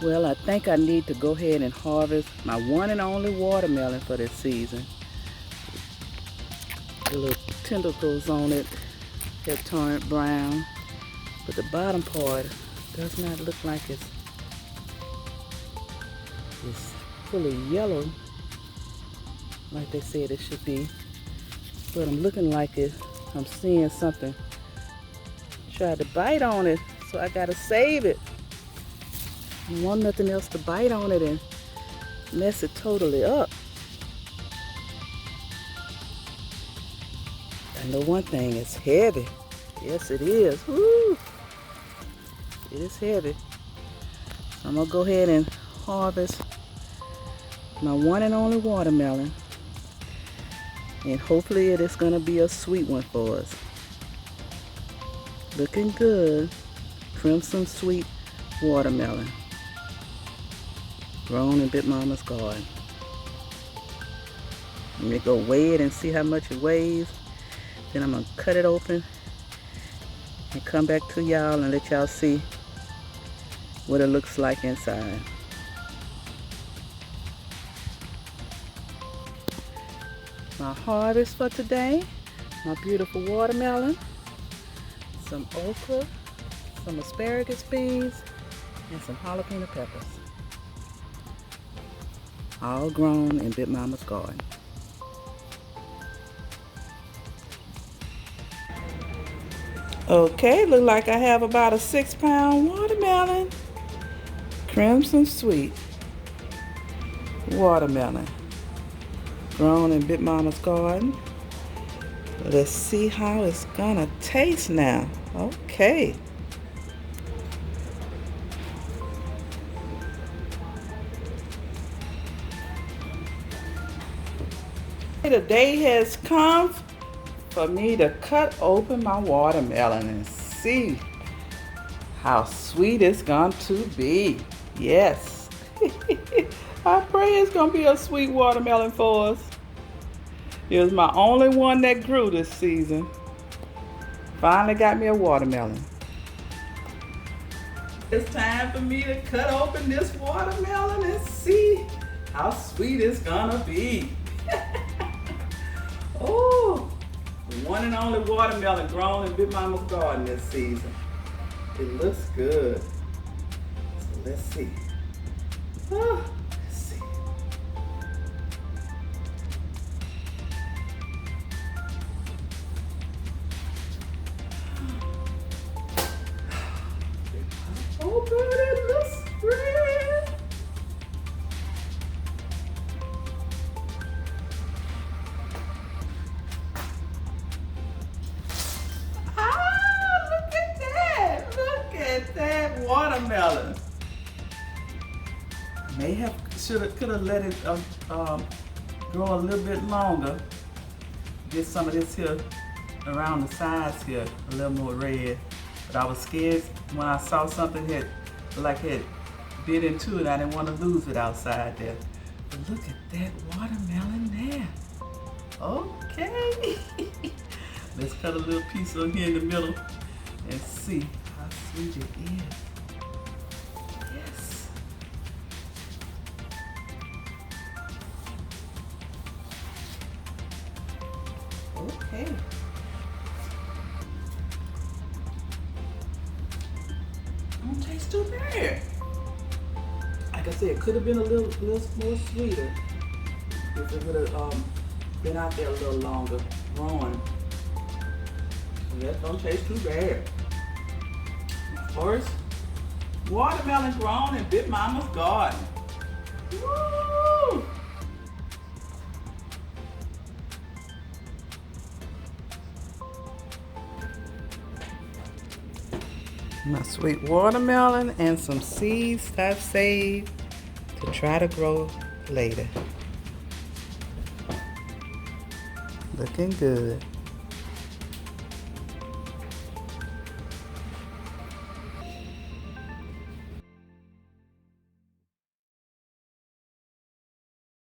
Well, I think I need to go ahead and harvest my one and only watermelon for this season. The little tentacles on it have turned brown, but the bottom part does not look like it's fully yellow like they said it should be. But I'm looking like I'm seeing something tried to bite on it, so I gotta save it. I don't want nothing else to bite on it and mess it totally up. I know one thing, it's heavy. Yes, it is. Woo! It is heavy. So I'm gonna go ahead and harvest my one and only watermelon, and hopefully it is gonna be a sweet one for us. Looking good. Crimson Sweet watermelon, grown in Big Mama's garden. Let me go weigh it and see how much it weighs. Then I'm gonna cut it open and come back to y'all and let y'all see what it looks like inside. My harvest for today, my beautiful watermelon, some okra, some asparagus beans, and some jalapeno peppers. All grown in Big Mama's garden. Okay, look like I have about a 6-pound watermelon. Crimson Sweet watermelon, grown in Big Mama's garden. Let's see how it's gonna taste now. Okay. The day has come for me to cut open my watermelon and see how sweet it's going to be. Yes. I pray it's going to be a sweet watermelon for us. It was my only one that grew this season. Finally got me a watermelon. It's time for me to cut open this watermelon and see how sweet it's going to be. Oh, the one and only watermelon grown in Big Mama's garden this season. It looks good. So let's see. Oh, let's see. Oh, but it looks great. That watermelon. Could have let it grow a little bit longer. Get some of this here around the sides here, a little more red. But I was scared when I saw something had bit into it. I didn't want to lose it outside there. But look at that watermelon there. Okay. Let's cut a little piece over here in the middle and see how sweet it is. Yes. Okay. Don't taste too bad. Like I said, it could have been a little more sweeter if it would have been out there a little longer, growing. That don't taste too bad. First, watermelon grown in Big Mama's garden. Woo! My sweet watermelon and some seeds I've saved to try to grow later. Looking good.